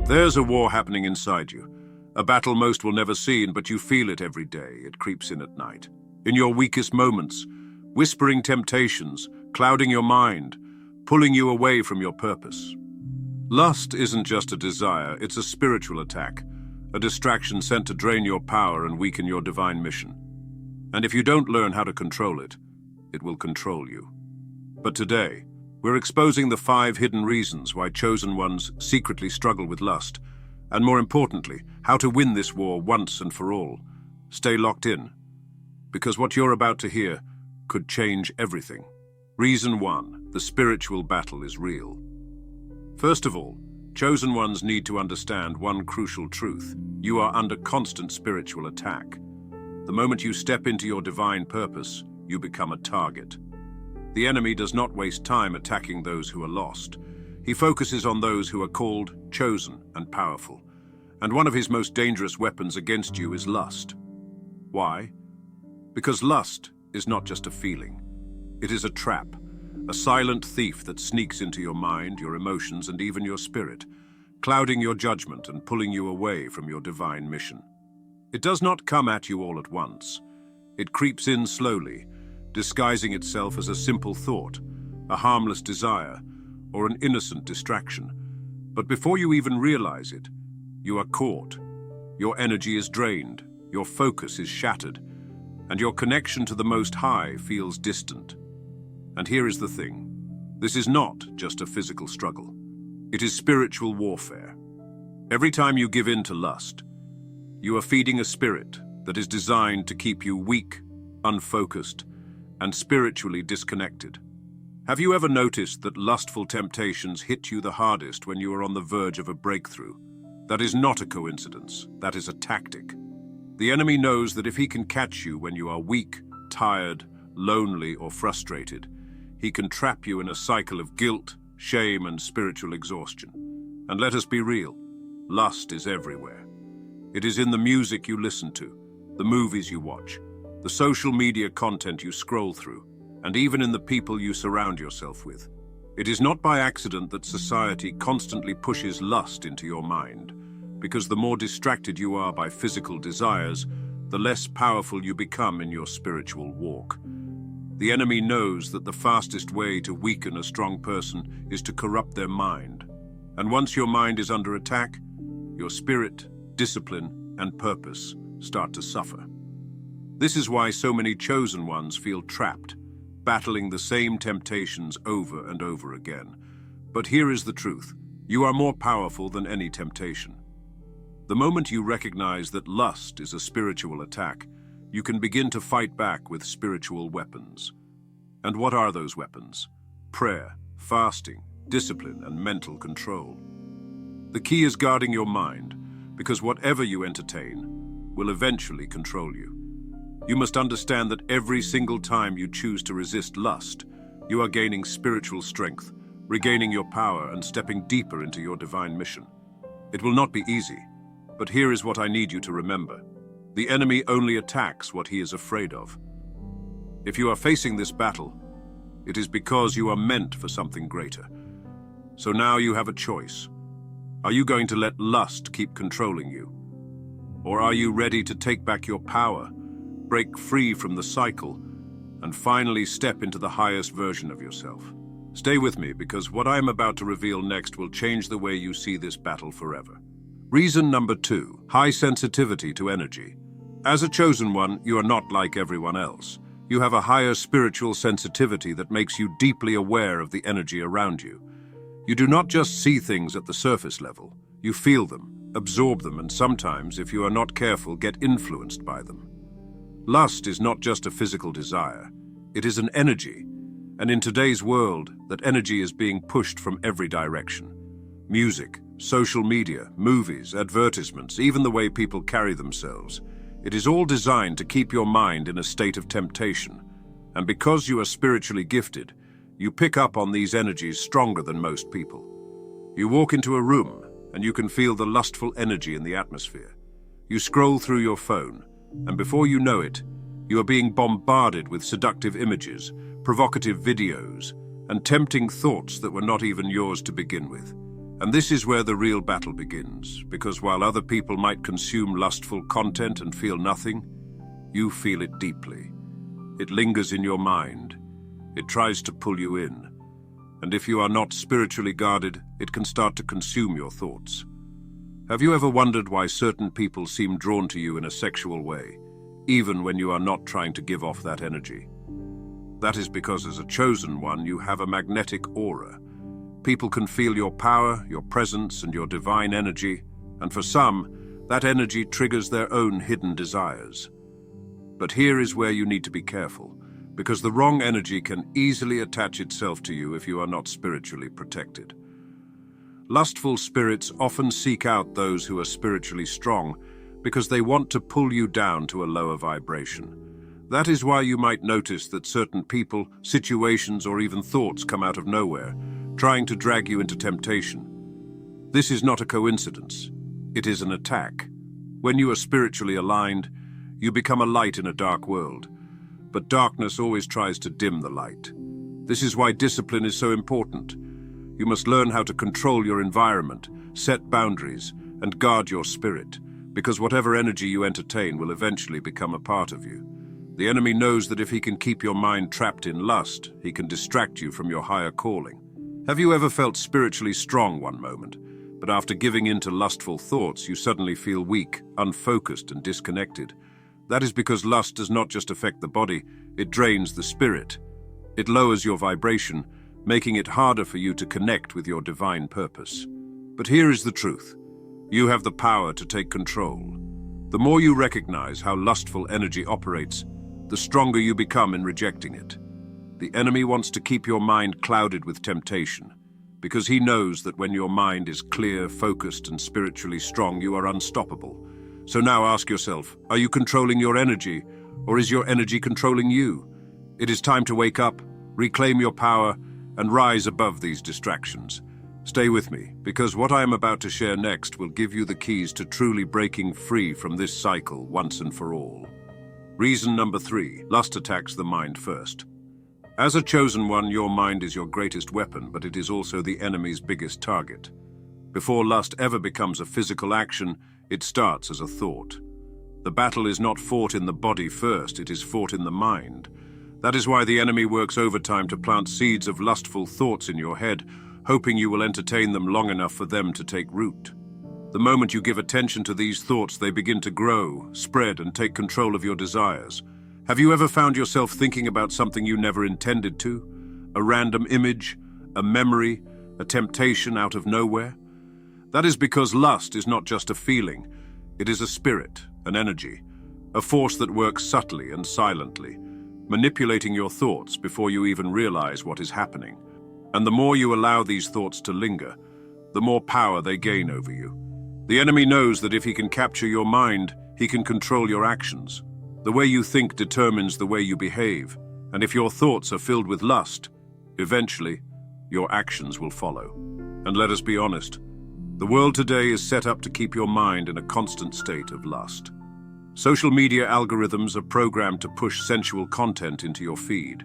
There's a war happening inside you. A battle most will never see, but you feel it every day. It creeps in at night. In your weakest moments, whispering temptations, clouding your mind, pulling you away from your purpose. Lust isn't just a desire, it's a spiritual attack, a distraction sent to drain your power and weaken your divine mission. And if you don't learn how to control it, it will control you. But today, we're exposing the 5 hidden reasons why chosen ones secretly struggle with lust, and more importantly, how to win this war once and for all. Stay locked in, because what you're about to hear could change everything. Reason 1, the spiritual battle is real. First of all, chosen ones need to understand one crucial truth. You are under constant spiritual attack. The moment you step into your divine purpose, you become a target. The enemy does not waste time attacking those who are lost. He focuses on those who are called, chosen, and powerful. And one of his most dangerous weapons against you is lust. Why? Because lust is not just a feeling. It is a trap, a silent thief that sneaks into your mind, your emotions, and even your spirit, clouding your judgment and pulling you away from your divine mission. It does not come at you all at once. It creeps in slowly, disguising itself as a simple thought, a harmless desire, or an innocent distraction. But before you even realize it, you are caught. Your energy is drained, your focus is shattered, and your connection to the Most High feels distant. And here is the thing. This is not just a physical struggle. It is spiritual warfare. Every time you give in to lust, you are feeding a spirit that is designed to keep you weak, unfocused, and spiritually disconnected. Have you ever noticed that lustful temptations hit you the hardest when you are on the verge of a breakthrough? That is not a coincidence. That is a tactic. The enemy knows that if he can catch you when you are weak, tired, lonely, or frustrated, he can trap you in a cycle of guilt, shame, and spiritual exhaustion. And let us be real, lust is everywhere. It is in the music you listen to, the movies you watch, the social media content you scroll through, and even in the people you surround yourself with. It is not by accident that society constantly pushes lust into your mind, because the more distracted you are by physical desires, the less powerful you become in your spiritual walk. The enemy knows that the fastest way to weaken a strong person is to corrupt their mind. And once your mind is under attack, your spirit, discipline, and purpose start to suffer. This is why so many chosen ones feel trapped, battling the same temptations over and over again. But here is the truth. You are more powerful than any temptation. The moment you recognize that lust is a spiritual attack, you can begin to fight back with spiritual weapons. And what are those weapons? Prayer, fasting, discipline, and mental control. The key is guarding your mind, because whatever you entertain will eventually control you. You must understand that every single time you choose to resist lust, you are gaining spiritual strength, regaining your power, and stepping deeper into your divine mission. It will not be easy, but here is what I need you to remember. The enemy only attacks what he is afraid of. If you are facing this battle, it is because you are meant for something greater. So now you have a choice. Are you going to let lust keep controlling you? Or are you ready to take back your power, break free from the cycle, and finally step into the highest version of yourself? Stay with me, because what I am about to reveal next will change the way you see this battle forever. Reason number 2, high sensitivity to energy. As a chosen one, you are not like everyone else. You have a higher spiritual sensitivity that makes you deeply aware of the energy around you. You do not just see things at the surface level. You feel them, absorb them, and sometimes, if you are not careful, get influenced by them. Lust is not just a physical desire. It is an energy. And in today's world, that energy is being pushed from every direction. Music, social media, movies, advertisements, even the way people carry themselves. It is all designed to keep your mind in a state of temptation. And because you are spiritually gifted, you pick up on these energies stronger than most people. You walk into a room, and you can feel the lustful energy in the atmosphere. You scroll through your phone, and before you know it, you are being bombarded with seductive images, provocative videos, and tempting thoughts that were not even yours to begin with. And this is where the real battle begins, because while other people might consume lustful content and feel nothing, you feel it deeply. It lingers in your mind. It tries to pull you in. And if you are not spiritually guarded, it can start to consume your thoughts. Have you ever wondered why certain people seem drawn to you in a sexual way, even when you are not trying to give off that energy? That is because as a chosen one, you have a magnetic aura. People can feel your power, your presence, and your divine energy, and for some, that energy triggers their own hidden desires. But here is where you need to be careful, because the wrong energy can easily attach itself to you if you are not spiritually protected. Lustful spirits often seek out those who are spiritually strong because they want to pull you down to a lower vibration. That is why you might notice that certain people, situations, or even thoughts come out of nowhere, trying to drag you into temptation. This is not a coincidence. It is an attack. When you are spiritually aligned, you become a light in a dark world. But darkness always tries to dim the light. This is why discipline is so important. You must learn how to control your environment, set boundaries, and guard your spirit, because whatever energy you entertain will eventually become a part of you. The enemy knows that if he can keep your mind trapped in lust, he can distract you from your higher calling. Have you ever felt spiritually strong one moment, but after giving in to lustful thoughts, you suddenly feel weak, unfocused, and disconnected? That is because lust does not just affect the body, it drains the spirit. It lowers your vibration, making it harder for you to connect with your divine purpose. But here is the truth. You have the power to take control. The more you recognize how lustful energy operates, the stronger you become in rejecting it. The enemy wants to keep your mind clouded with temptation, because he knows that when your mind is clear, focused, and spiritually strong, you are unstoppable. So now ask yourself, are you controlling your energy, or is your energy controlling you? It is time to wake up, reclaim your power, and rise above these distractions. Stay with me, because what I am about to share next will give you the keys to truly breaking free from this cycle once and for all. Reason number 3, lust attacks the mind first. As a chosen one, your mind is your greatest weapon, but it is also the enemy's biggest target. Before lust ever becomes a physical action, it starts as a thought. The battle is not fought in the body first, it is fought in the mind. That is why the enemy works overtime to plant seeds of lustful thoughts in your head, hoping you will entertain them long enough for them to take root. The moment you give attention to these thoughts, they begin to grow, spread, and take control of your desires. Have you ever found yourself thinking about something you never intended to? A random image, a memory, a temptation out of nowhere? That is because lust is not just a feeling. It is a spirit, an energy, a force that works subtly and silently, manipulating your thoughts before you even realize what is happening. And the more you allow these thoughts to linger, the more power they gain over you. The enemy knows that if he can capture your mind, he can control your actions. The way you think determines the way you behave, and if your thoughts are filled with lust, eventually, your actions will follow. And let us be honest, the world today is set up to keep your mind in a constant state of lust. Social media algorithms are programmed to push sensual content into your feed.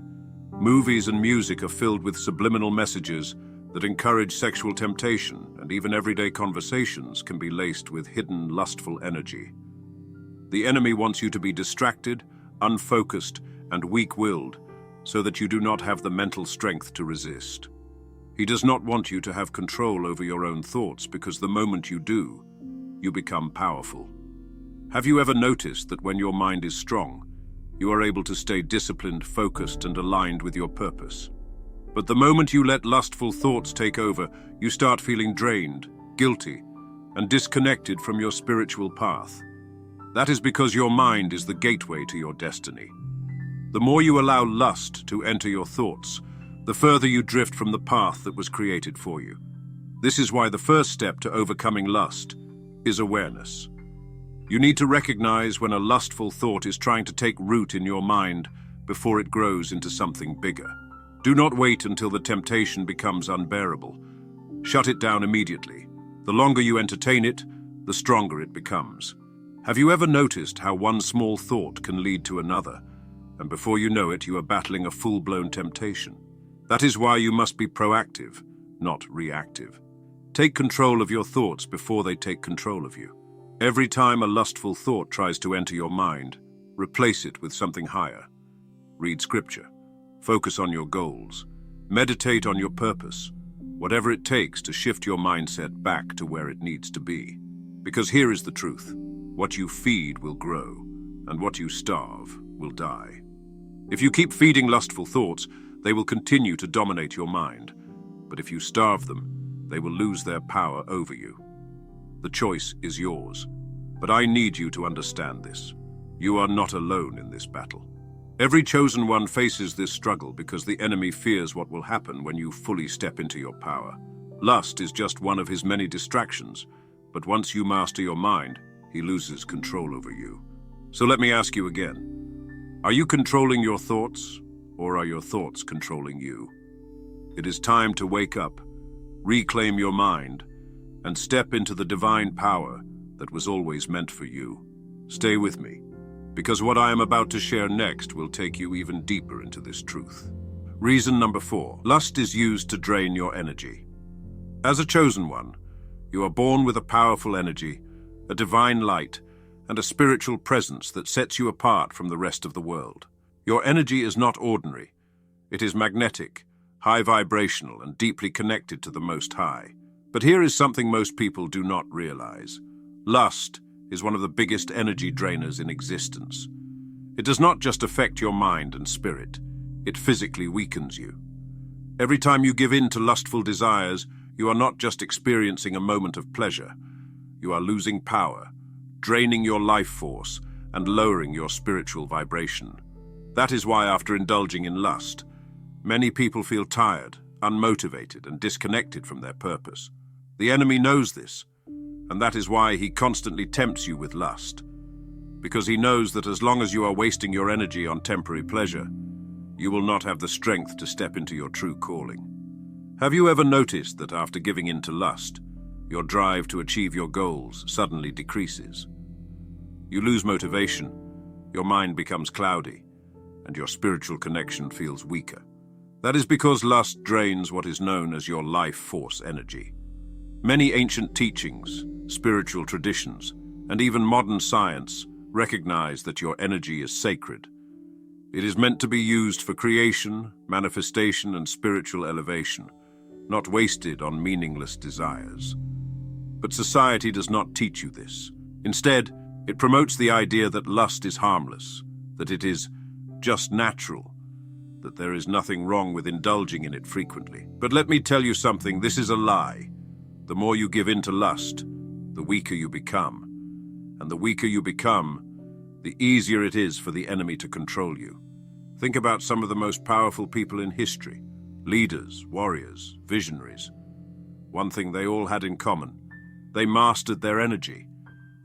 Movies and music are filled with subliminal messages that encourage sexual temptation, and even everyday conversations can be laced with hidden lustful energy. The enemy wants you to be distracted, unfocused, and weak-willed, so that you do not have the mental strength to resist. He does not want you to have control over your own thoughts, because the moment you do, you become powerful. Have you ever noticed that when your mind is strong, you are able to stay disciplined, focused, and aligned with your purpose? But the moment you let lustful thoughts take over, you start feeling drained, guilty, and disconnected from your spiritual path. That is because your mind is the gateway to your destiny. The more you allow lust to enter your thoughts, the further you drift from the path that was created for you. This is why the first step to overcoming lust is awareness. You need to recognize when a lustful thought is trying to take root in your mind before it grows into something bigger. Do not wait until the temptation becomes unbearable. Shut it down immediately. The longer you entertain it, the stronger it becomes. Have you ever noticed how one small thought can lead to another, and before you know it, you are battling a full-blown temptation? That is why you must be proactive, not reactive. Take control of your thoughts before they take control of you. Every time a lustful thought tries to enter your mind, replace it with something higher. Read scripture. Focus on your goals. Meditate on your purpose. Whatever it takes to shift your mindset back to where it needs to be. Because here is the truth. What you feed will grow, and what you starve will die. If you keep feeding lustful thoughts, they will continue to dominate your mind. But if you starve them, they will lose their power over you. The choice is yours. But I need you to understand this. You are not alone in this battle. Every chosen one faces this struggle because the enemy fears what will happen when you fully step into your power. Lust is just one of his many distractions, but once you master your mind, he loses control over you. So let me ask you again. Are you controlling your thoughts, or are your thoughts controlling you? It is time to wake up, reclaim your mind, and step into the divine power that was always meant for you. Stay with me, because what I am about to share next will take you even deeper into this truth. Reason number 4. Lust is used to drain your energy. As a chosen one, you are born with a powerful energy, a divine light, and a spiritual presence that sets you apart from the rest of the world. Your energy is not ordinary. It is magnetic, high vibrational, and deeply connected to the Most High. But here is something most people do not realize. Lust is one of the biggest energy drainers in existence. It does not just affect your mind and spirit, it physically weakens you. Every time you give in to lustful desires, you are not just experiencing a moment of pleasure. You are losing power, draining your life force, and lowering your spiritual vibration. That is why after indulging in lust, many people feel tired, unmotivated, and disconnected from their purpose. The enemy knows this, and that is why he constantly tempts you with lust. Because he knows that as long as you are wasting your energy on temporary pleasure, you will not have the strength to step into your true calling. Have you ever noticed that after giving in to lust, your drive to achieve your goals suddenly decreases? You lose motivation, your mind becomes cloudy, and your spiritual connection feels weaker. That is because lust drains what is known as your life force energy. Many ancient teachings, spiritual traditions, and even modern science recognize that your energy is sacred. It is meant to be used for creation, manifestation, and spiritual elevation, not wasted on meaningless desires. But society does not teach you this. Instead, it promotes the idea that lust is harmless, that it is just natural, that there is nothing wrong with indulging in it frequently. But let me tell you something, this is a lie. The more you give in to lust, the weaker you become. And the weaker you become, the easier it is for the enemy to control you. Think about some of the most powerful people in history. Leaders, warriors, visionaries. One thing they all had in common. They mastered their energy.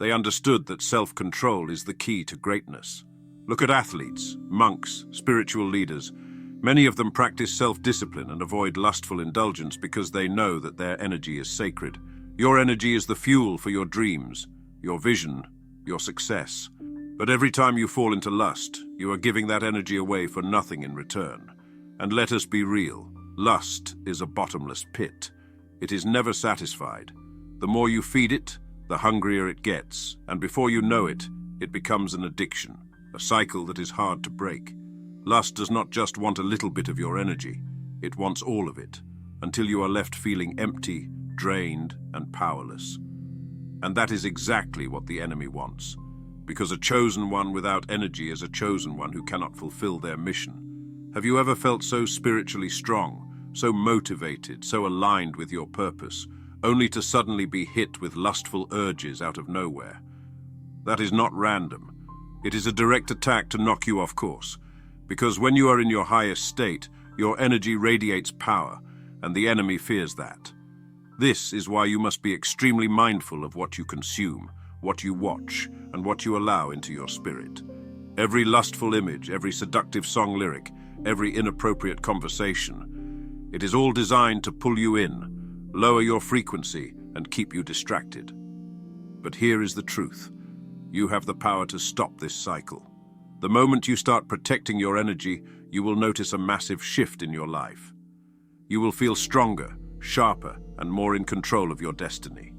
They understood that self-control is the key to greatness. Look at athletes, monks, spiritual leaders. Many of them practice self-discipline and avoid lustful indulgence because they know that their energy is sacred. Your energy is the fuel for your dreams, your vision, your success. But every time you fall into lust, you are giving that energy away for nothing in return. And let us be real, lust is a bottomless pit. It is never satisfied. The more you feed it, the hungrier it gets, and before you know it, it becomes an addiction, a cycle that is hard to break. Lust does not just want a little bit of your energy, it wants all of it, until you are left feeling empty, drained, and powerless. And that is exactly what the enemy wants, because a chosen one without energy is a chosen one who cannot fulfill their mission. Have you ever felt so spiritually strong, so motivated, so aligned with your purpose, only to suddenly be hit with lustful urges out of nowhere? That is not random. It is a direct attack to knock you off course, because when you are in your highest state, your energy radiates power, and the enemy fears that. This is why you must be extremely mindful of what you consume, what you watch, and what you allow into your spirit. Every lustful image, every seductive song lyric, every inappropriate conversation, it is all designed to pull you in, lower your frequency, and keep you distracted. But here is the truth. You have the power to stop this cycle. The moment you start protecting your energy, you will notice a massive shift in your life. You will feel stronger, sharper, and more in control of your destiny.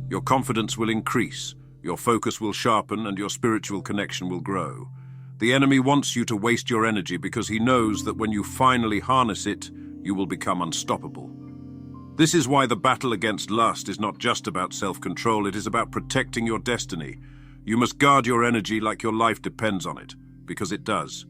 Your confidence will increase, your focus will sharpen, and your spiritual connection will grow. The enemy wants you to waste your energy because he knows that when you finally harness it, you will become unstoppable. This is why the battle against lust is not just about self-control, it is about protecting your destiny. You must guard your energy like your life depends on it, because it does.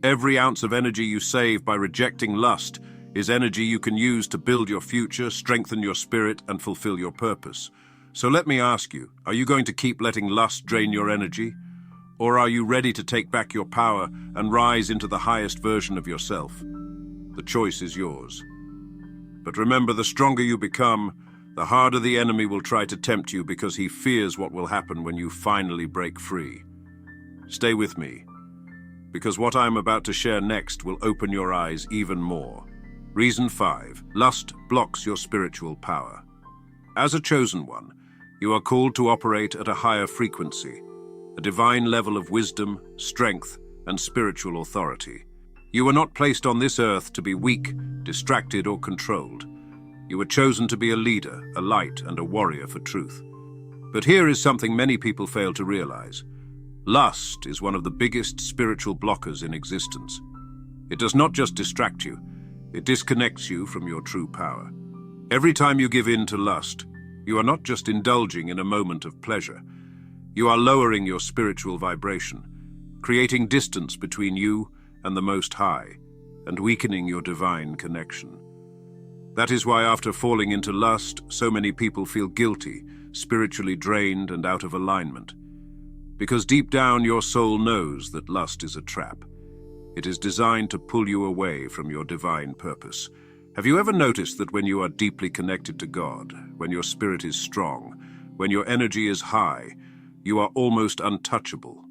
Every ounce of energy you save by rejecting lust is energy you can use to build your future, strengthen your spirit, and fulfill your purpose. So let me ask you, are you going to keep letting lust drain your energy? Or are you ready to take back your power and rise into the highest version of yourself? The choice is yours. But remember, the stronger you become, the harder the enemy will try to tempt you because he fears what will happen when you finally break free. Stay with me, because what I'm about to share next will open your eyes even more. Reason 5. Lust blocks your spiritual power. As a chosen one, you are called to operate at a higher frequency, a divine level of wisdom, strength, and spiritual authority. You were not placed on this earth to be weak, distracted, or controlled. You were chosen to be a leader, a light, and a warrior for truth. But here is something many people fail to realize. Lust is one of the biggest spiritual blockers in existence. It does not just distract you, it disconnects you from your true power. Every time you give in to lust, you are not just indulging in a moment of pleasure. You are lowering your spiritual vibration, creating distance between you and the Most High, and weakening your divine connection. That is why after falling into lust, so many people feel guilty, spiritually drained, and out of alignment. Because deep down your soul knows that lust is a trap. It is designed to pull you away from your divine purpose. Have you ever noticed that when you are deeply connected to God, when your spirit is strong, when your energy is high, you are almost untouchable?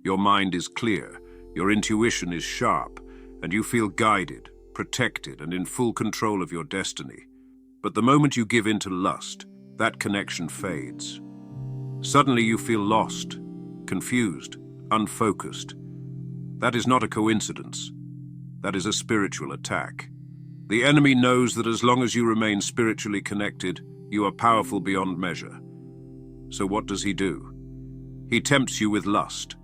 Your mind is clear, your intuition is sharp, and you feel guided, protected, and in full control of your destiny. But the moment you give in to lust, that connection fades. Suddenly you feel lost, confused, unfocused. That is not a coincidence. That is a spiritual attack. The enemy knows that as long as you remain spiritually connected, you are powerful beyond measure. So what does he do? He tempts you with lust,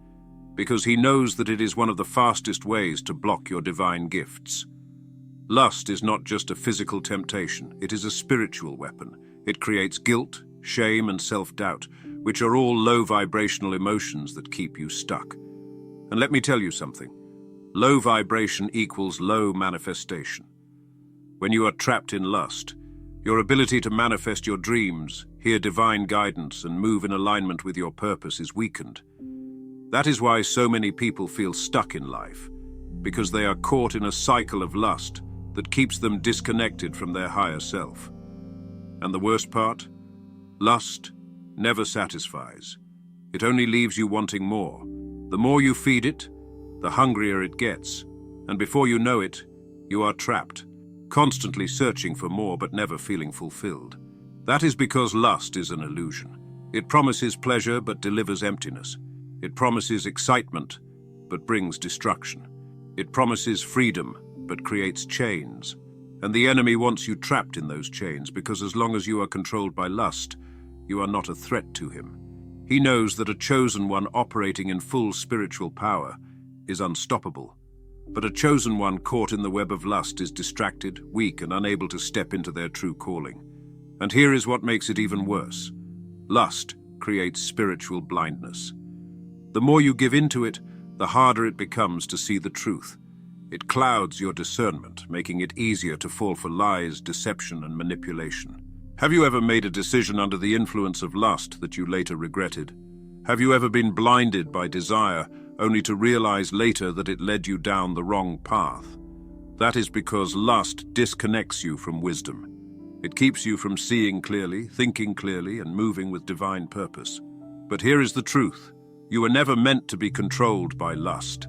because he knows that it is one of the fastest ways to block your divine gifts. Lust is not just a physical temptation, it is a spiritual weapon. It creates guilt, shame, and self-doubt, which are all low vibrational emotions that keep you stuck. And let me tell you something. Low vibration equals low manifestation. When you are trapped in lust, your ability to manifest your dreams, hear divine guidance, and move in alignment with your purpose is weakened. That is why so many people feel stuck in life, because they are caught in a cycle of lust that keeps them disconnected from their higher self. And the worst part? Lust never satisfies. It only leaves you wanting more. The more you feed it, the hungrier it gets, and before you know it, you are trapped, constantly searching for more but never feeling fulfilled. That is because lust is an illusion. It promises pleasure but delivers emptiness. It promises excitement but brings destruction. It promises freedom but creates chains. And the enemy wants you trapped in those chains because as long as you are controlled by lust, you are not a threat to him. He knows that a chosen one operating in full spiritual power is unstoppable. But a chosen one caught in the web of lust is distracted, weak, and unable to step into their true calling. And here is what makes it even worse. Lust creates spiritual blindness. The more you give into it, the harder it becomes to see the truth. It clouds your discernment, making it easier to fall for lies, deception, and manipulation. Have you ever made a decision under the influence of lust that you later regretted? Have you ever been blinded by desire, only to realize later that it led you down the wrong path? That is because lust disconnects you from wisdom. It keeps you from seeing clearly, thinking clearly, and moving with divine purpose. But here is the truth. You were never meant to be controlled by lust.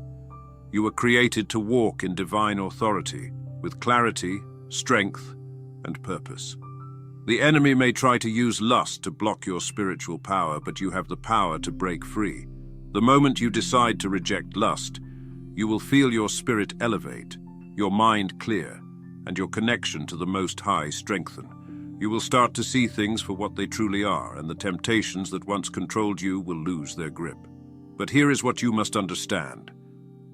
You were created to walk in divine authority, with clarity, strength, and purpose. The enemy may try to use lust to block your spiritual power, but you have the power to break free. The moment you decide to reject lust, you will feel your spirit elevate, your mind clear, and your connection to the Most High strengthen. You will start to see things for what they truly are, and the temptations that once controlled you will lose their grip. But here is what you must understand.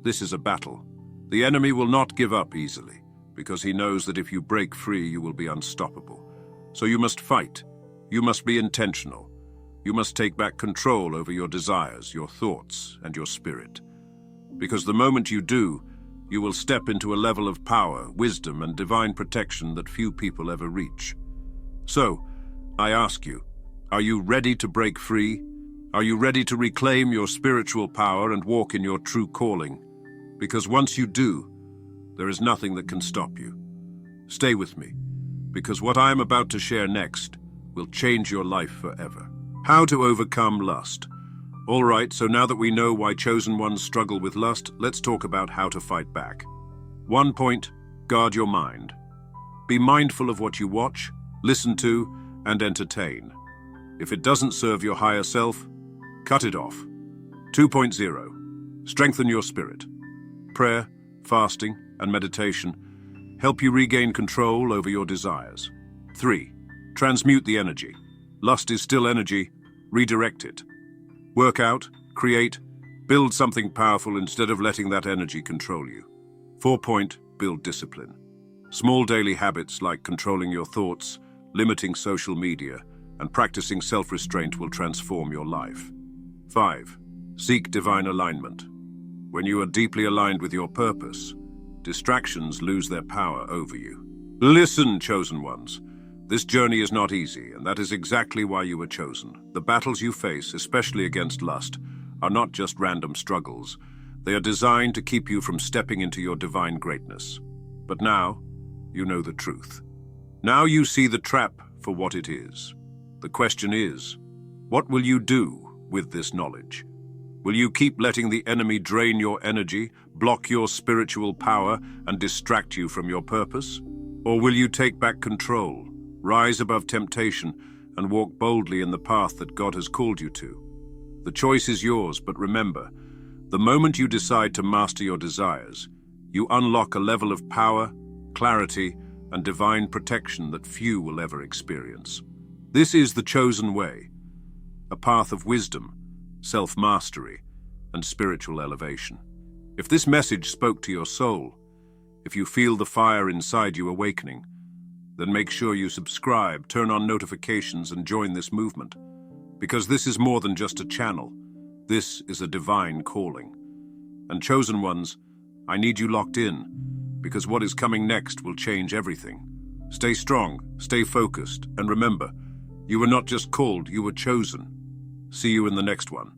This is a battle. The enemy will not give up easily, because he knows that if you break free, you will be unstoppable. So you must fight. You must be intentional. You must take back control over your desires, your thoughts, and your spirit. Because the moment you do, you will step into a level of power, wisdom, and divine protection that few people ever reach. So, I ask you, are you ready to break free? Are you ready to reclaim your spiritual power and walk in your true calling? Because once you do, there is nothing that can stop you. Stay with me, because what I am about to share next will change your life forever. How to overcome lust. All right, so now that we know why chosen ones struggle with lust, let's talk about how to fight back. 1 point, guard your mind. Be mindful of what you watch, listen to, and entertain. If it doesn't serve your higher self, cut it off. 2.0, strengthen your spirit. Prayer, fasting, and meditation help you regain control over your desires. 3, transmute the energy. Lust is still energy, redirect it. Work out, create, build something powerful instead of letting that energy control you. 4 point, build discipline. Small daily habits like controlling your thoughts, limiting social media, and practicing self-restraint will transform your life. 5, seek divine alignment. When you are deeply aligned with your purpose, distractions lose their power over you. Listen, chosen ones. This journey is not easy, and that is exactly why you were chosen. The battles you face, especially against lust, are not just random struggles. They are designed to keep you from stepping into your divine greatness. But now, you know the truth. Now you see the trap for what it is. The question is, what will you do with this knowledge? Will you keep letting the enemy drain your energy, block your spiritual power, and distract you from your purpose? Or will you take back control, rise above temptation, and walk boldly in the path that God has called you to? The choice is yours, but remember, the moment you decide to master your desires, you unlock a level of power, clarity, and divine protection that few will ever experience. This is the chosen way, a path of wisdom, self-mastery, and spiritual elevation. If this message spoke to your soul, if you feel the fire inside you awakening, then make sure you subscribe, turn on notifications, and join this movement. Because this is more than just a channel. This is a divine calling. And chosen ones, I need you locked in, because what is coming next will change everything. Stay strong, stay focused, and remember, you were not just called, you were chosen. See you in the next one.